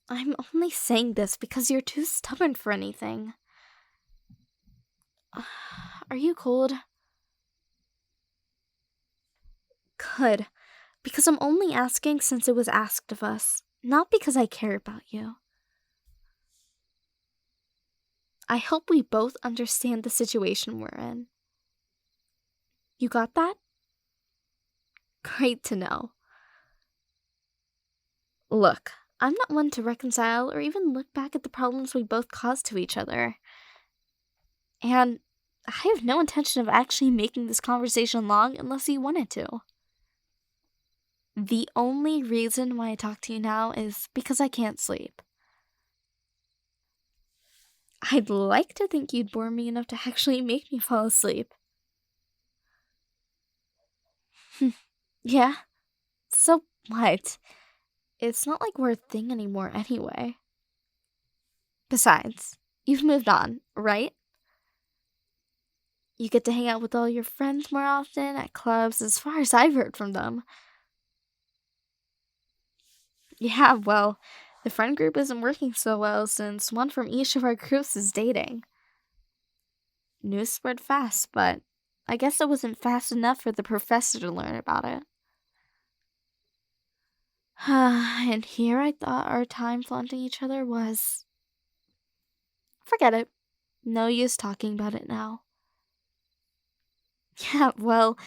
I'm only saying this because you're too stubborn for anything. Are you cold? Good. Because I'm only asking since it was asked of us, not because I care about you. I hope we both understand the situation we're in. You got that? Great to know. Look, I'm not one to reconcile or even look back at the problems we both caused to each other. And I have no intention of actually making this conversation long unless you want it to. The only reason why I talk to you now is because I can't sleep. I'd like to think you'd bore me enough to actually make me fall asleep. Yeah? So what? It's not like we're a thing anymore anyway. Besides, you've moved on, right? You get to hang out with all your friends more often at clubs, as far as I've heard from them. Yeah, well, the friend group isn't working so well since one from each of our groups is dating. News spread fast, but I guess it wasn't fast enough for the professor to learn about it. And here I thought our time flaunting each other was. Forget it. No use talking about it now. Yeah, well,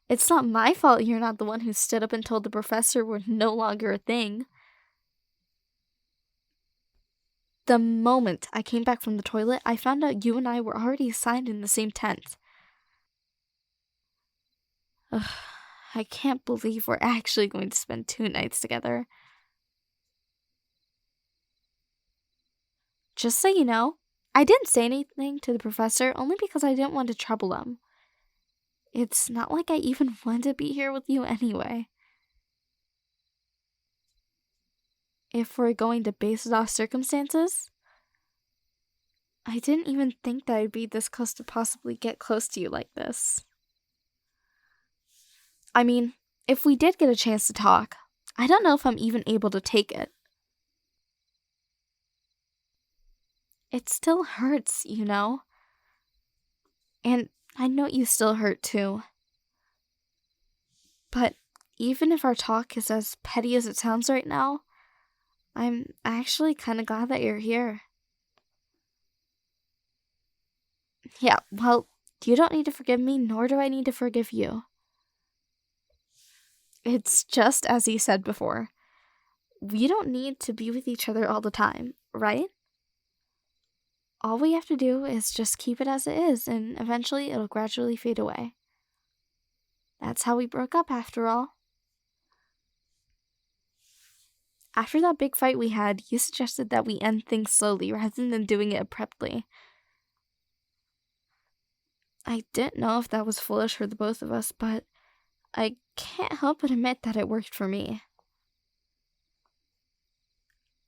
it's not my fault you're not the one who stood up and told the professor we're no longer a thing. The moment I came back from the toilet, I found out you and I were already assigned in the same tent. Ugh, I can't believe we're actually going to spend 2 nights together. Just so you know, I didn't say anything to the professor only because I didn't want to trouble him. It's not like I even wanted to be here with you anyway. If we're going to base it off circumstances, I didn't even think that I'd be this close to possibly get close to you like this. I mean, if we did get a chance to talk, I don't know if I'm even able to take it. It still hurts, you know? And I know you still hurt too. But even if our talk is as petty as it sounds right now, I'm actually kind of glad that you're here. Yeah, well, you don't need to forgive me, nor do I need to forgive you. It's just as you said before. We don't need to be with each other all the time, right? All we have to do is just keep it as it is, and eventually it'll gradually fade away. That's how we broke up, after all. After that big fight we had, you suggested that we end things slowly rather than doing it abruptly. I didn't know if that was foolish for the both of us, but I can't help but admit that it worked for me.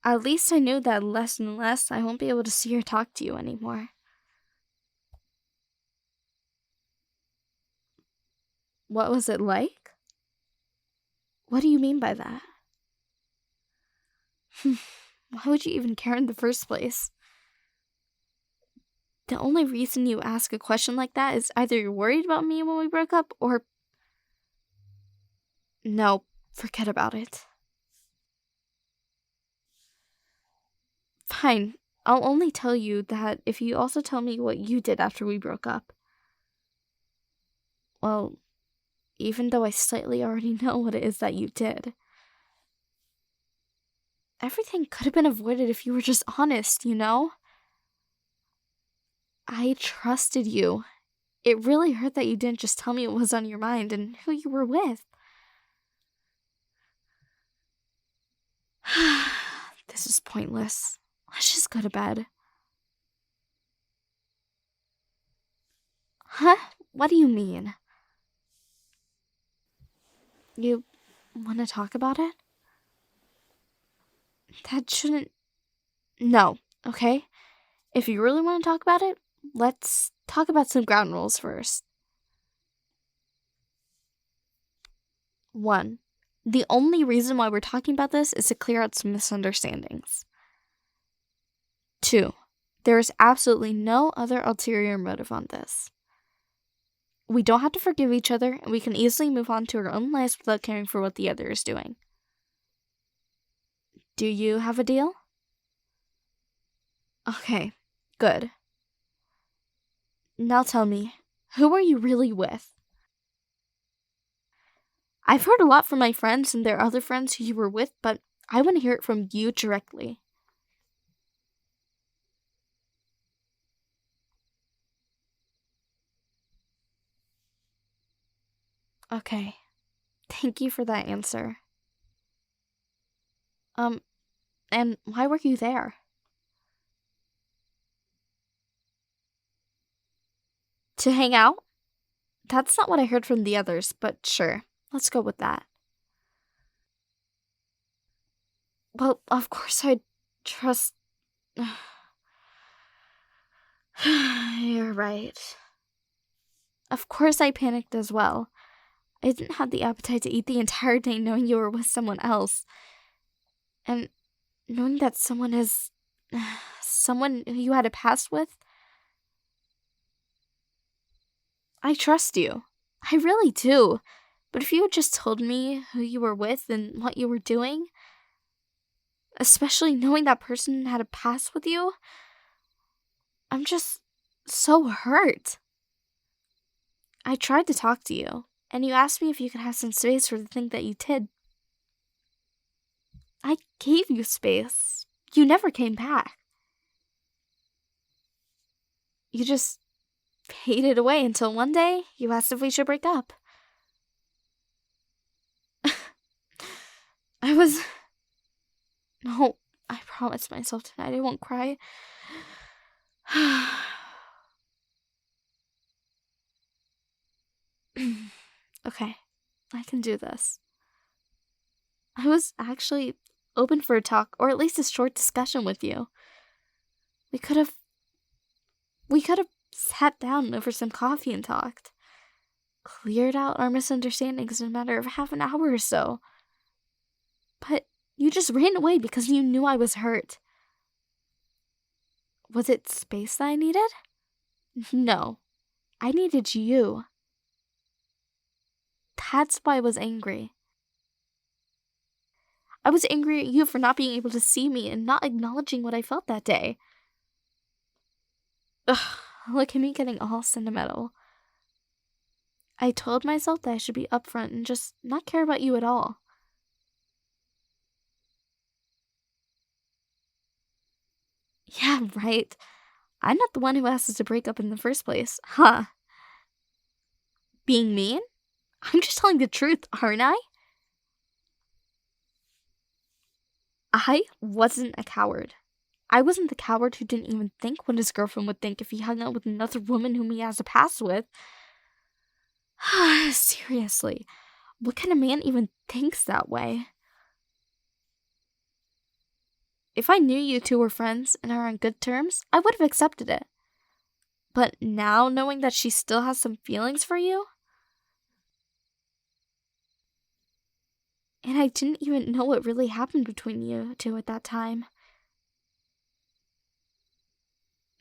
At least I knew that less and less I won't be able to see or talk to you anymore. What was it like? What do you mean by that? Why would you even care in the first place? The only reason you ask a question like that is either you're worried about me when we broke up, or... No, forget about it. Fine, I'll only tell you that if you also tell me what you did after we broke up. Well, even though I slightly already know what it is that you did. Everything could have been avoided if you were just honest, you know? I trusted you. It really hurt that you didn't just tell me what was on your mind and who you were with. This is pointless. Let's just go to bed. Huh? What do you mean? You want to talk about it? That shouldn't... No, okay? If you really want to talk about it, let's talk about some ground rules first. 1. The only reason why we're talking about this is to clear out some misunderstandings. 2. There is absolutely no other ulterior motive on this. We don't have to forgive each other, and we can easily move on to our own lives without caring for what the other is doing. Do you have a deal? Okay, good. Now tell me, who are you really with? I've heard a lot from my friends and their other friends who you were with, but I want to hear it from you directly. Okay, thank you for that answer. Um, and why were you there? To hang out? That's not what I heard from the others, but sure, let's go with that. Well, of course I trust. You're right. Of course I panicked as well. I didn't have the appetite to eat the entire day knowing you were with someone else. And knowing that someone is someone who you had a past with, I trust you. I really do. But if you had just told me who you were with and what you were doing, especially knowing that person had a past with you, I'm just so hurt. I tried to talk to you, and you asked me if you could have some space for the thing that you did. I gave you space. You never came back. You just faded away until one day you asked if we should break up. I was... No, I promised myself tonight I won't cry. Okay, I can do this. I was actually open for a talk, or at least a short discussion with you. We could have sat down over some coffee and talked. Cleared out our misunderstandings in a matter of half an hour or so. But you just ran away because you knew I was hurt. Was it space that I needed? No. I needed you. That's why I was angry. I was angry at you for not being able to see me and not acknowledging what I felt that day. Ugh, look at me getting all sentimental. I told myself that I should be upfront and just not care about you at all. Yeah, right. I'm not the one who asked us to break up in the first place, huh? Being mean? I'm just telling the truth, aren't I? I wasn't a coward. I wasn't the coward who didn't even think what his girlfriend would think if he hung out with another woman whom he has a past with. Seriously, what kind of man even thinks that way? If I knew you two were friends and are on good terms, I would have accepted it. But now, knowing that she still has some feelings for you, and I didn't even know what really happened between you two at that time.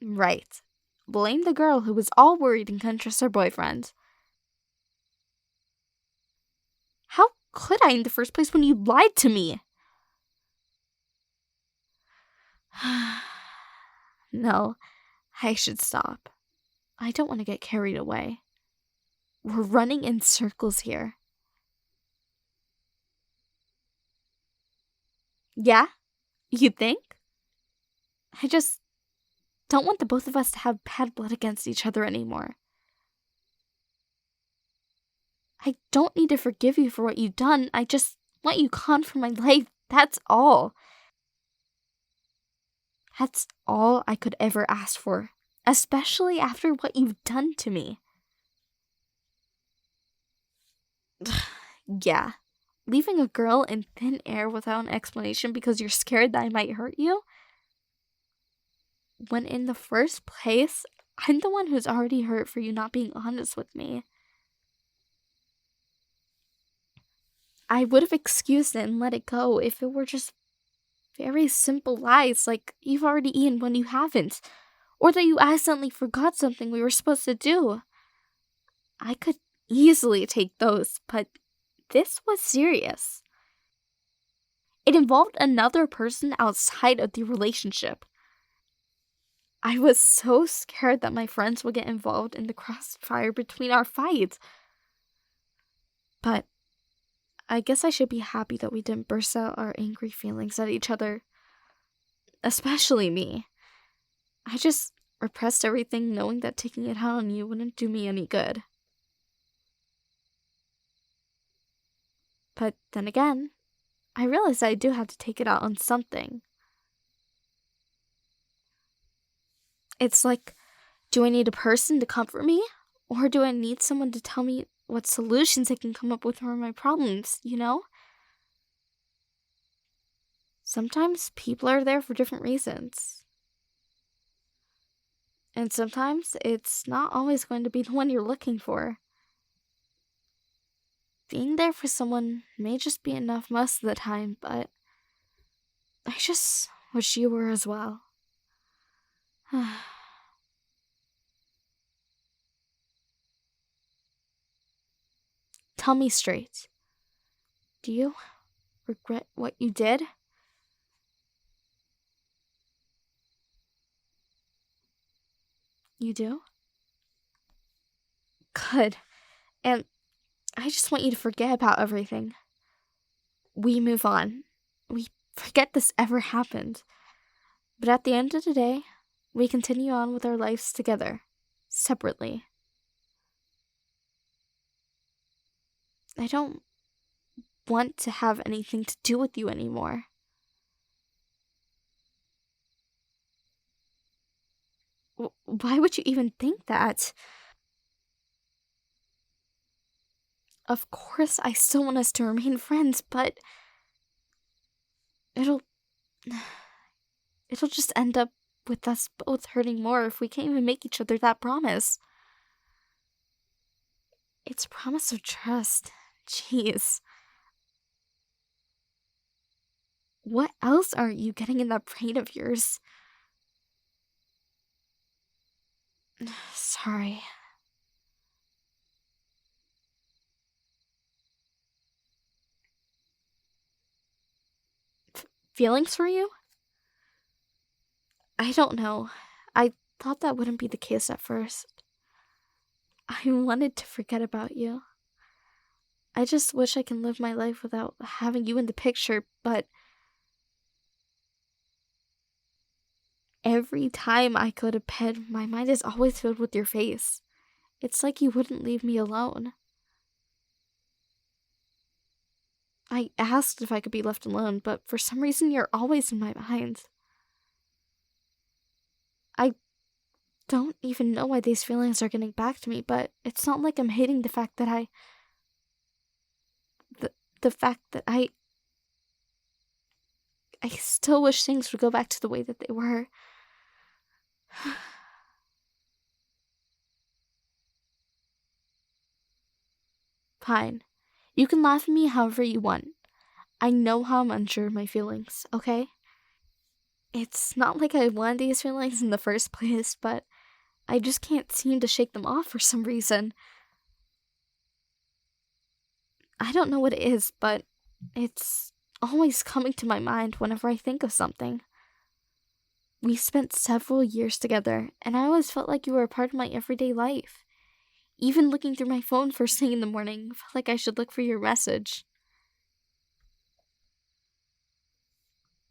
Right. Blame the girl who was all worried and couldn't trust her boyfriend. How could I in the first place when you lied to me? No, I should stop. I don't want to get carried away. We're running in circles here. Yeah? You think? I just don't want the both of us to have bad blood against each other anymore. I don't need to forgive you for what you've done. I just want you gone from my life. That's all. That's all I could ever ask for, especially after what you've done to me. Yeah. Leaving a girl in thin air without an explanation because you're scared that I might hurt you? When in the first place, I'm the one who's already hurt for you not being honest with me. I would have excused it and let it go if it were just very simple lies like you've already eaten when you haven't, or that you accidentally forgot something we were supposed to do. I could easily take those, but this was serious. It involved another person outside of the relationship. I was so scared that my friends would get involved in the crossfire between our fights. But I guess I should be happy that we didn't burst out our angry feelings at each other. Especially me. I just repressed everything knowing that taking it out on you wouldn't do me any good. But then again, I realized I do have to take it out on something. It's like, do I need a person to comfort me? Or do I need someone to tell me what solutions I can come up with for my problems, you know? Sometimes people are there for different reasons. And sometimes it's not always going to be the one you're looking for. Being there for someone may just be enough most of the time, but I just wish you were as well. Tell me straight. Do you regret what you did? You do? Good. And I just want you to forget about everything. We move on. We forget this ever happened. But at the end of the day, we continue on with our lives together, separately. I don't want to have anything to do with you anymore. Why would you even think that? Of course, I still want us to remain friends, but it'll just end up with us both hurting more if we can't even make each other that promise. It's a promise of trust. Jeez. What else aren't you getting in that brain of yours? Sorry. Feelings for you? I don't know. I thought that wouldn't be the case at first. I wanted to forget about you. I just wish I can live my life without having you in the picture, but every time I go to bed, my mind is always filled with your face. It's like you wouldn't leave me alone. I asked if I could be left alone, but for some reason you're always in my mind. I don't even know why these feelings are getting back to me, but it's not like I'm hating the fact that the fact that I still wish things would go back to the way that they were. Fine. You can laugh at me however you want. I know how I'm unsure of my feelings, okay? It's not like I wanted these feelings in the first place, but I just can't seem to shake them off for some reason. I don't know what it is, but it's always coming to my mind whenever I think of something. We spent several years together, and I always felt like you were a part of my everyday life. Even looking through my phone first thing in the morning felt like I should look for your message.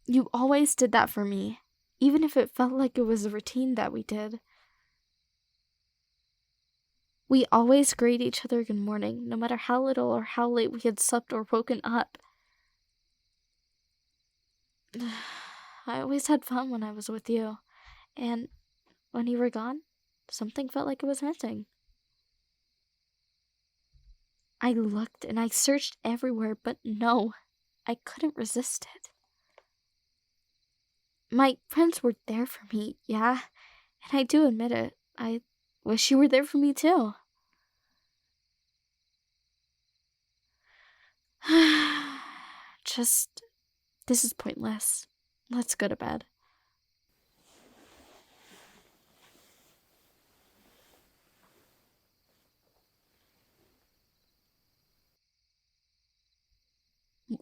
You always did that for me, even if it felt like it was a routine that we did. We always greet each other good morning, no matter how little or how late we had slept or woken up. I always had fun when I was with you, and when you were gone, something felt like it was missing. I looked and I searched everywhere, but no, I couldn't resist it. My friends were there for me, yeah, and I do admit it. I wish you were there for me too. Just, this is pointless. Let's go to bed.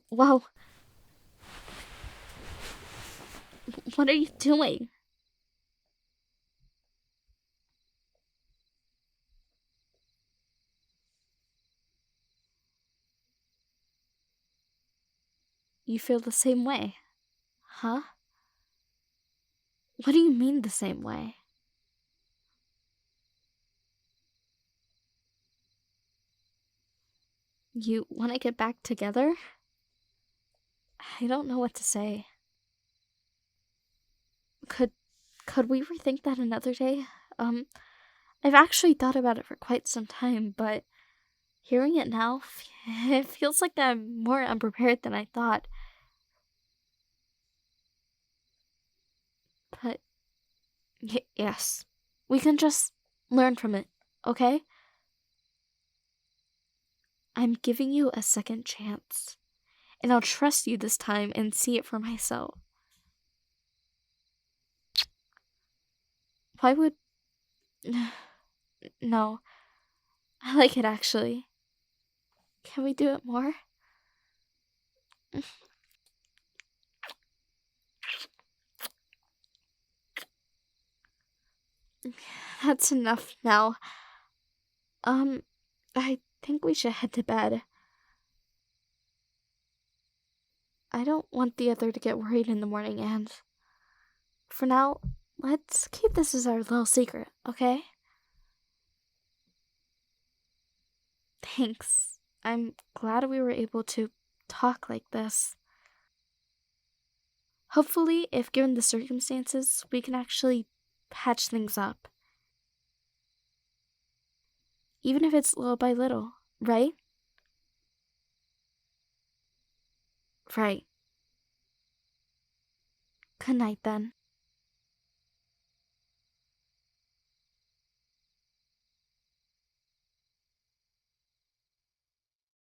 Whoa, what are you doing? You feel the same way, huh? What do you mean the same way? You want to get back together? I don't know what to say. Could could we rethink that another day? I've actually thought about it for quite some time, but hearing it now, it feels like I'm more unprepared than I thought. But yes, we can just learn from it, okay? I'm giving you a second chance, and I'll trust you this time and see it for myself. Why would... No, I like it actually. Can we do it more? That's enough now. I think we should head to bed. I don't want the other to get worried in the morning, and for now, let's keep this as our little secret, okay? Thanks. I'm glad we were able to talk like this. Hopefully, if given the circumstances, we can actually patch things up. Even if it's little by little, right? Right. Good night then.